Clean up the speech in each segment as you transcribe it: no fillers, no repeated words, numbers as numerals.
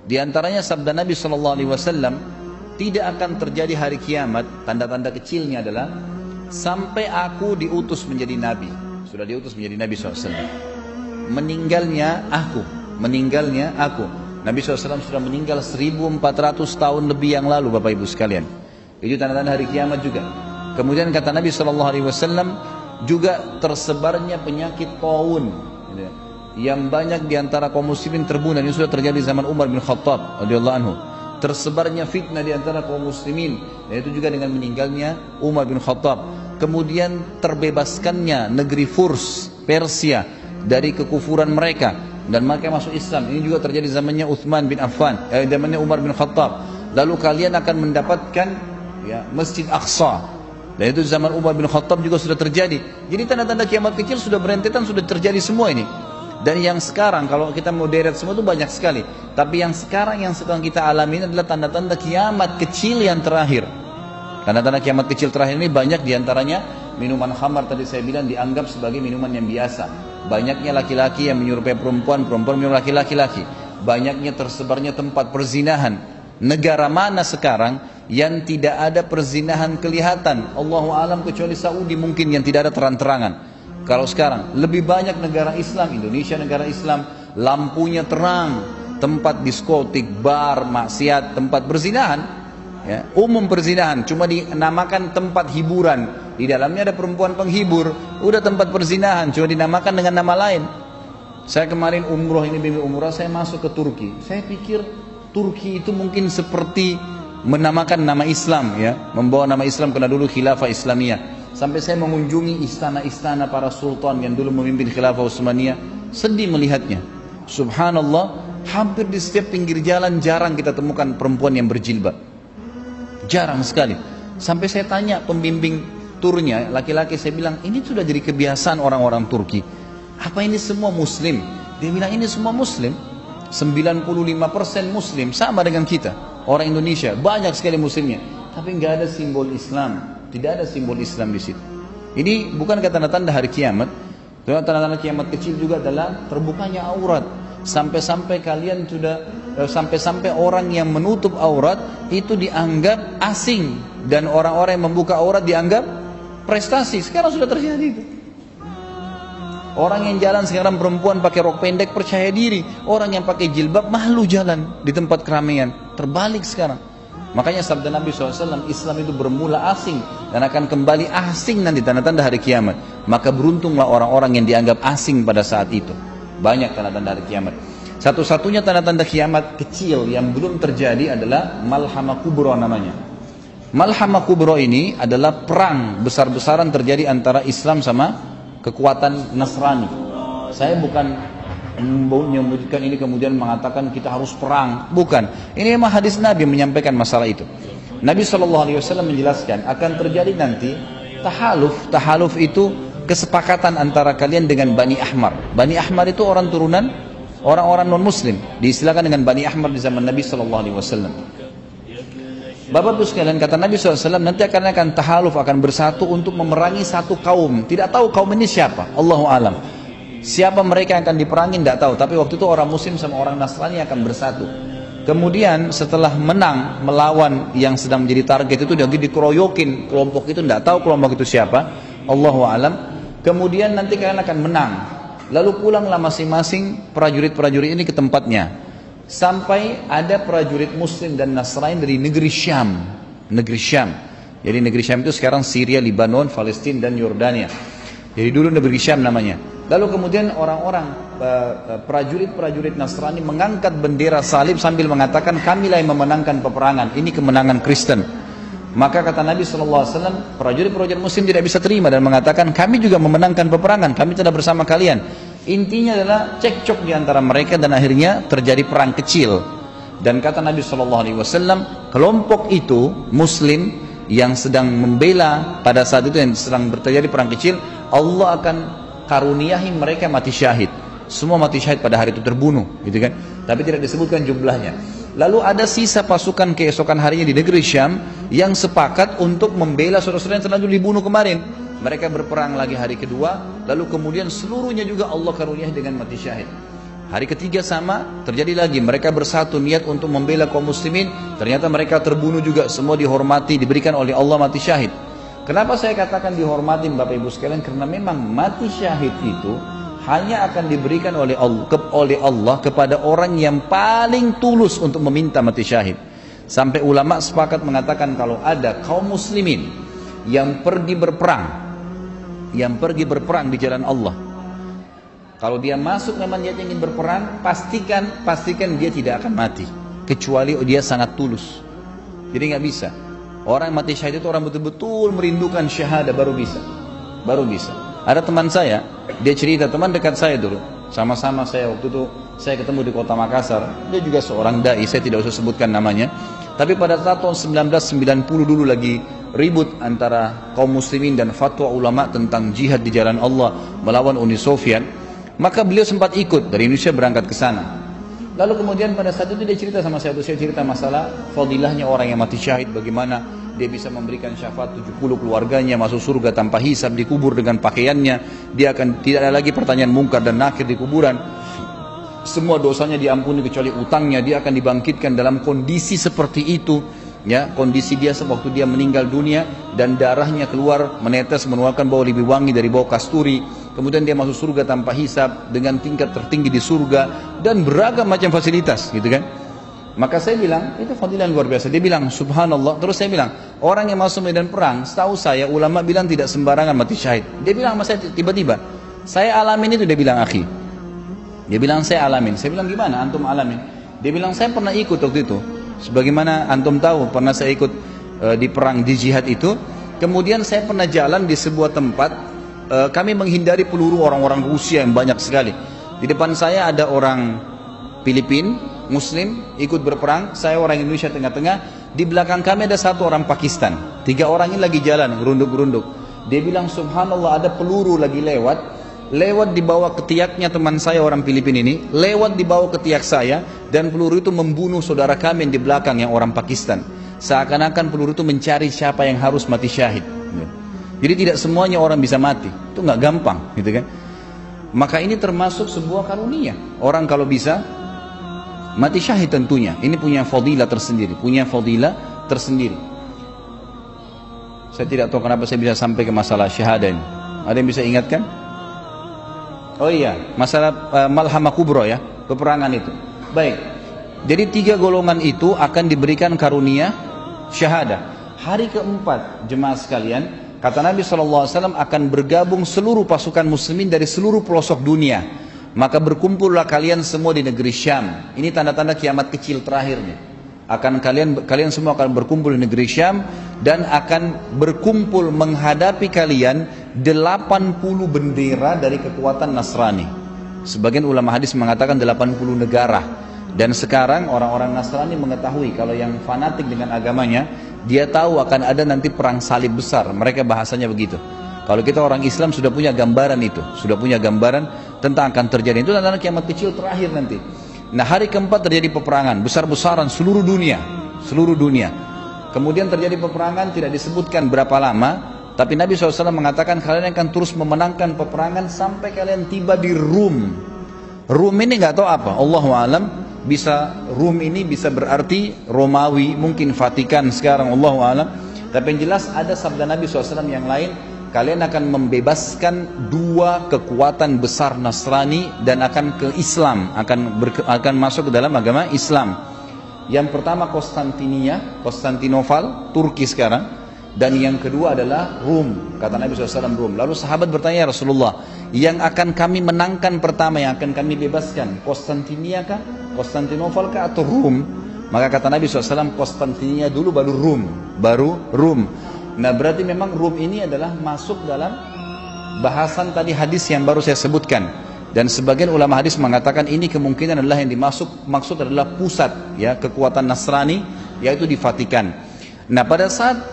Di antaranya sabda Nabi SAW, tidak akan terjadi hari kiamat, tanda-tanda kecilnya adalah sampai aku diutus menjadi Nabi. Sudah diutus menjadi Nabi SAW. Meninggalnya aku. Nabi SAW sudah meninggal 1400 tahun lebih yang lalu, Bapak Ibu sekalian. Itu tanda-tanda hari kiamat juga. Kemudian kata Nabi SAW, juga tersebarnya penyakit taun, yang banyak diantara kaum muslimin terbunuh. Ini sudah terjadi zaman Umar bin Khattab radhiyallahu anhu. Tersebarnya fitnah diantara kaum muslimin, dan itu juga dengan meninggalnya Umar bin Khattab. Kemudian terbebaskannya negeri Furs, Persia, dari kekufuran mereka, dan mereka masuk Islam. Ini juga terjadi zamannya Uthman bin Affan, zamannya Umar bin Khattab. Lalu kalian akan mendapatkan Masjid Aqsa, dan itu zaman Umar bin Khattab juga sudah terjadi. Jadi tanda-tanda kiamat kecil sudah berentetan, sudah terjadi semua ini. Dan yang sekarang kalau kita mau deret semua itu banyak sekali. Tapi yang sekarang yang sedang kita alami ini adalah tanda-tanda kiamat kecil yang terakhir. Tanda-tanda kiamat kecil terakhir ini banyak diantaranya minuman khamar, tadi saya bilang dianggap sebagai minuman yang biasa. Banyaknya laki-laki yang menyerupai perempuan, perempuan menyerupai laki-laki. Banyaknya tersebarnya tempat perzinahan. Negara mana sekarang yang tidak ada perzinahan kelihatan? Allahu alam, kecuali Saudi mungkin yang tidak ada terang-terangan. Kalau sekarang lebih banyak negara Islam, Indonesia negara Islam, lampunya terang, tempat diskotik, bar, maksiat, tempat berzinahan, umum perzinahan, cuma dinamakan tempat hiburan. Di dalamnya ada perempuan penghibur, udah tempat perzinahan, cuma dinamakan dengan nama lain. Saya kemarin umroh, ini bimbing umroh, saya masuk ke Turki. Saya pikir Turki itu mungkin seperti menamakan nama Islam, membawa nama Islam karena dulu khilafah Islamiyah. Sampai saya mengunjungi istana-istana para sultan yang dulu memimpin khilafah Utsmaniyah, sedih melihatnya. Subhanallah, hampir di setiap pinggir jalan jarang kita temukan perempuan yang berjilbab. Jarang sekali. Sampai saya tanya pembimbing turnya, laki-laki, saya bilang, ini sudah jadi kebiasaan orang-orang Turki. Apa ini semua muslim? Dia bilang, ini semua muslim. 95% muslim, sama dengan kita. Orang Indonesia, banyak sekali muslimnya. Tapi nggak ada simbol Islam. Tidak ada simbol Islam di situ. Ini bukan tanda-tanda hari kiamat. Tanda-tanda kiamat kecil juga adalah terbukanya aurat. Sampai-sampai kalian sudah, sampai-sampai orang yang menutup aurat itu dianggap asing, dan orang-orang yang membuka aurat dianggap prestasi. Sekarang sudah terjadi itu. Orang yang jalan sekarang perempuan pakai rok pendek percaya diri. Orang yang pakai jilbab malu jalan di tempat keramaian. Terbalik sekarang. Makanya sabda Nabi SAW, Islam itu bermula asing dan akan kembali asing nanti tanda-tanda hari kiamat. Maka beruntunglah orang-orang yang dianggap asing pada saat itu. Banyak tanda-tanda hari kiamat. Satu-satunya tanda-tanda kiamat kecil yang belum terjadi adalah Malhamah Kubro namanya. Malhamah Kubro ini adalah perang besar-besaran terjadi antara Islam sama kekuatan Nasrani. Saya bukan menyebutkan ini kemudian mengatakan kita harus perang, bukan. Ini memang hadis Nabi menyampaikan masalah itu. Nabi SAW menjelaskan akan terjadi nanti tahaluf itu kesepakatan antara kalian dengan Bani Ahmar. Bani Ahmar itu orang turunan orang-orang non muslim, diistilahkan dengan Bani Ahmar di zaman Nabi SAW. Bapak Ibu sekalian, kata Nabi SAW, nanti akan tahaluf, akan bersatu untuk memerangi satu kaum. Tidak tahu kaum ini siapa, Allahu alam. Siapa mereka yang akan diperangi tidak tahu, tapi waktu itu orang muslim sama orang Nasrani akan bersatu. Kemudian setelah menang melawan yang sedang menjadi target itu, dia dikeroyokin kelompok itu, tidak tahu kelompok itu siapa, Allahu alam. Kemudian nanti kalian akan menang. Lalu pulanglah masing-masing prajurit-prajurit ini ke tempatnya. Sampai ada prajurit muslim dan Nasrani dari negeri Syam. Negeri Syam. Jadi negeri Syam itu sekarang Syria, Lebanon, Palestina dan Yordania. Jadi dulu negeri Syam namanya. Lalu kemudian orang-orang prajurit-prajurit Nasrani mengangkat bendera salib sambil mengatakan, kamilah yang memenangkan peperangan, ini kemenangan Kristen. Maka kata Nabi SAW, prajurit-prajurit muslim tidak bisa terima dan mengatakan, kami juga memenangkan peperangan, kami tidak bersama kalian. Intinya adalah cekcok di antara mereka dan akhirnya terjadi perang kecil. Dan kata Nabi SAW, kelompok itu muslim yang sedang membela pada saat itu yang sedang terjadi perang kecil, Allah akan karuniahi mereka mati syahid. Semua mati syahid pada hari itu, terbunuh, gitu kan? Tapi tidak disebutkan jumlahnya. Lalu ada sisa pasukan keesokan harinya di negeri Syam yang sepakat untuk membela saudara-saudara yang telah dibunuh kemarin. Mereka berperang lagi hari kedua, lalu kemudian seluruhnya juga Allah karuniahi dengan mati syahid. Hari ketiga sama, terjadi lagi. Mereka bersatu niat untuk membela kaum muslimin. Ternyata mereka terbunuh juga. Semua dihormati, diberikan oleh Allah mati syahid. Kenapa saya katakan dihormati Bapak Ibu sekalian? Karena memang mati syahid itu hanya akan diberikan oleh Allah kepada orang yang paling tulus untuk meminta mati syahid. Sampai ulama sepakat mengatakan kalau ada kaum muslimin yang pergi berperang di jalan Allah, kalau dia masuk memang dia ingin berperang, pastikan dia tidak akan mati kecuali dia sangat tulus. Jadi nggak bisa. Orang mati syahid itu orang betul-betul merindukan syahadah baru bisa. Ada teman saya, dia cerita, teman dekat saya dulu, sama-sama saya waktu itu saya ketemu di kota Makassar. Dia juga seorang dai, saya tidak usah sebutkan namanya. Tapi pada tahun 1990 dulu lagi ribut antara kaum muslimin dan fatwa ulama tentang jihad di jalan Allah melawan Uni Soviet. Maka beliau sempat ikut dari Indonesia berangkat ke sana. Lalu kemudian pada saat itu dia cerita sama saya cerita masalah fadilahnya orang yang mati syahid, bagaimana dia bisa memberikan syafaat 70 keluarganya masuk surga tanpa hisab, dikubur dengan pakaiannya, dia akan tidak ada lagi pertanyaan mungkar dan nakir di kuburan. Semua dosanya diampuni kecuali utangnya, dia akan dibangkitkan dalam kondisi seperti itu. Ya, kondisi dia sewaktu dia meninggal dunia dan darahnya keluar menetes mengeluarkan bau lebih wangi dari bau kasturi. Kemudian dia masuk surga tanpa hisab dengan tingkat tertinggi di surga dan beragam macam fasilitas, gitu kan? Maka saya bilang itu fadilah luar biasa. Dia bilang subhanallah. Terus saya bilang orang yang masuk medan perang, setahu saya ulama bilang tidak sembarangan mati syahid. Dia bilang sama saya tiba-tiba, saya alamin itu. Dia bilang akhi, dia bilang saya alamin. Saya bilang gimana antum alamin? Dia bilang saya pernah ikut waktu itu. Sebagaimana antum tahu pernah saya ikut di perang di jihad itu. Kemudian saya pernah jalan di sebuah tempat, kami menghindari peluru orang-orang Rusia yang banyak sekali. Di depan saya ada orang Filipin Muslim ikut berperang, saya orang Indonesia tengah-tengah. Di belakang kami ada satu orang Pakistan. 3 orang ini lagi jalan gerunduk-gerunduk. Dia bilang subhanallah ada peluru lagi lewat di bawah ketiaknya teman saya orang Filipin ini, lewat di bawah ketiak saya, dan peluru itu membunuh saudara kami yang di belakang yang orang Pakistan. Seakan-akan peluru itu mencari siapa yang harus mati syahid. Jadi tidak semuanya orang bisa mati, itu nggak gampang, gitu kan? Maka ini termasuk sebuah karunia. Orang kalau bisa mati syahid tentunya, ini punya fadilah tersendiri. Saya tidak tahu kenapa saya bisa sampai ke masalah syahadah ini. Ada yang bisa ingatkan? Oh iya, masalah malhamah kubro ya, peperangan itu. Baik, jadi 3 golongan itu akan diberikan karunia syahadah. Hari keempat jemaah sekalian, kata Nabi SAW akan bergabung seluruh pasukan muslimin dari seluruh pelosok dunia. Maka berkumpullah kalian semua di negeri Syam. Ini tanda-tanda kiamat kecil terakhirnya. Kalian semua akan berkumpul di negeri Syam dan akan berkumpul menghadapi kalian 80 bendera dari kekuatan Nasrani. Sebagian ulama hadis mengatakan 80 negara. Dan sekarang orang-orang Nasrani mengetahui kalau yang fanatik dengan agamanya, dia tahu akan ada nanti perang salib besar. Mereka bahasanya begitu. Kalau kita orang Islam sudah punya gambaran itu, sudah punya gambaran tentang akan terjadi. Itu tanda kiamat kecil terakhir nanti. Nah, hari keempat terjadi peperangan besar-besaran seluruh dunia. Kemudian terjadi peperangan, tidak disebutkan berapa lama, tapi Nabi SAW mengatakan kalian akan terus memenangkan peperangan sampai kalian tiba di Rum. Rum ini nggak tahu apa, Allahu alam. Bisa Rum ini bisa berarti Romawi, mungkin Vatikan sekarang, Allahu alam. Tapi yang jelas ada sabda Nabi SAW yang lain, kalian akan membebaskan 2 kekuatan besar Nasrani dan akan ke Islam, akan masuk ke dalam agama Islam. Yang pertama Konstantinopel, Turki sekarang, dan yang kedua adalah Rum, kata Nabi SAW Rum. Lalu sahabat bertanya, Rasulullah, yang akan kami menangkan pertama, yang akan kami bebaskan, Konstantinia kah, Konstantinopel kah, atau Rum? Maka kata Nabi SAW, Konstantinia dulu baru Rum. Nah, berarti memang Rum ini adalah masuk dalam bahasan tadi hadis yang baru saya sebutkan. Dan sebagian ulama hadis mengatakan ini kemungkinan adalah yang maksud adalah pusat ya kekuatan Nasrani, yaitu di Vatikan. Nah, pada saat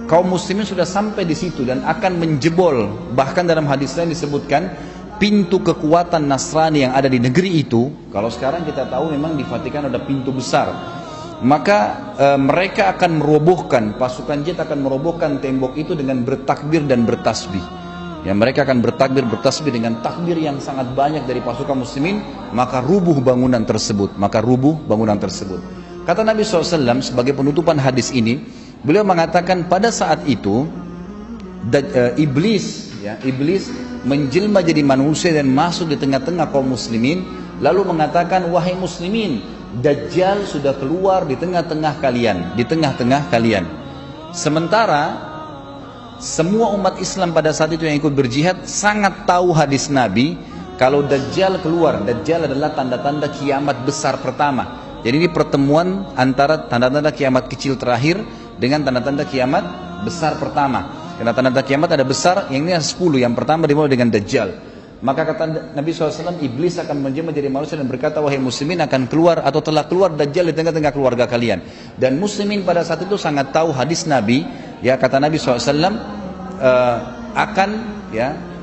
kaum muslimin sudah sampai di situ dan akan menjebol, bahkan dalam hadis lain disebutkan pintu kekuatan Nasrani yang ada di negeri itu. Kalau sekarang kita tahu memang di Vatikan ada pintu besar. Maka mereka akan merobohkan, pasukan jihad akan merobohkan tembok itu dengan bertakbir dan bertasbih. yang mereka akan bertakbir bertasbih dengan takbir yang sangat banyak dari pasukan muslimin, maka rubuh bangunan tersebut. Kata Nabi SAW sebagai penutupan hadis ini, beliau mengatakan pada saat itu iblis menjelma jadi manusia dan masuk di tengah-tengah kaum muslimin, lalu mengatakan, wahai muslimin, Dajjal sudah keluar di tengah-tengah kalian. Sementara semua umat Islam pada saat itu yang ikut berjihad sangat tahu hadis Nabi kalau Dajjal keluar. Dajjal adalah tanda-tanda kiamat besar pertama. Jadi ini pertemuan antara tanda-tanda kiamat kecil terakhir dengan tanda-tanda kiamat besar pertama. Karena tanda-tanda kiamat ada besar, yang ini ada 10. Yang pertama dimulai dengan Dajjal. Maka kata Nabi SAW, iblis akan menjelma menjadi manusia dan berkata, wahai muslimin, akan keluar atau telah keluar Dajjal di tengah-tengah keluarga kalian. Dan muslimin pada saat itu sangat tahu hadis Nabi. Ya, kata Nabi SAW,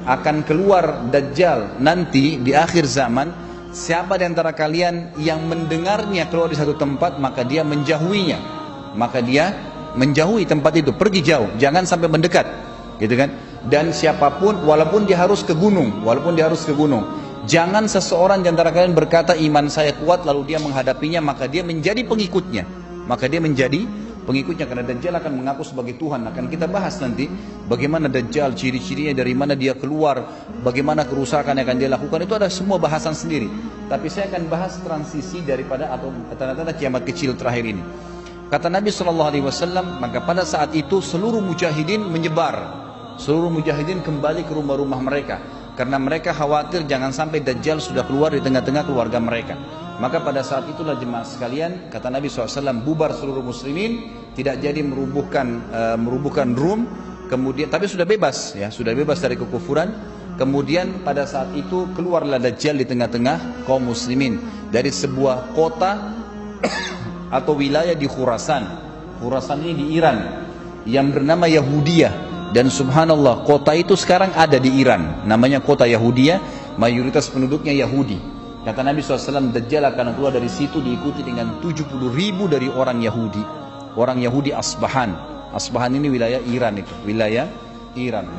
akan keluar Dajjal nanti di akhir zaman. Siapa di antara kalian yang mendengarnya keluar di satu tempat, maka dia menjauhinya. Maka dia menjauhi tempat itu, pergi jauh, jangan sampai mendekat, gitu kan? Dan siapapun, walaupun dia harus ke gunung, jangan seseorang di antara kalian berkata iman saya kuat lalu dia menghadapinya, maka dia menjadi pengikutnya. Karena Dajjal akan mengaku sebagai Tuhan. Akan kita bahas nanti bagaimana Dajjal, ciri-cirinya, dari mana dia keluar, bagaimana kerusakan yang akan dia lakukan, itu ada semua bahasan sendiri. Tapi saya akan bahas transisi daripada atau tanda-tanda kiamat kecil terakhir ini. Kata Nabi SAW, maka pada saat itu seluruh mujahidin menyebar. Seluruh mujahidin kembali ke rumah-rumah mereka, karena mereka khawatir jangan sampai Dajjal sudah keluar di tengah-tengah keluarga mereka. Maka pada saat itulah jemaah sekalian, kata Nabi SAW, bubar seluruh muslimin, tidak jadi merubuhkan Rum, kemudian tapi sudah bebas dari kekufuran. Kemudian pada saat itu keluarlah Dajjal di tengah-tengah kaum muslimin dari sebuah kota atau wilayah di Khurasan. Khurasan ini di Iran, yang bernama Yahudiyah. Dan subhanallah, kota itu sekarang ada di Iran, namanya kota Yahudiyah, mayoritas penduduknya Yahudi. Kata Nabi SAW, Dajjal akan keluar dari situ diikuti dengan 70.000 dari orang Yahudi Asbahan. Asbahan ini wilayah Iran,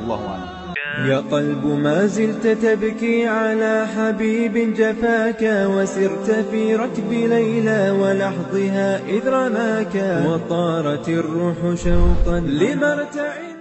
Allahu a'lam. يا قلب ما زلت تبكي على حبيب جفاك وسرت في ركب ليلى ولحظها إذ رماك وطارت الروح شوقا لمرتع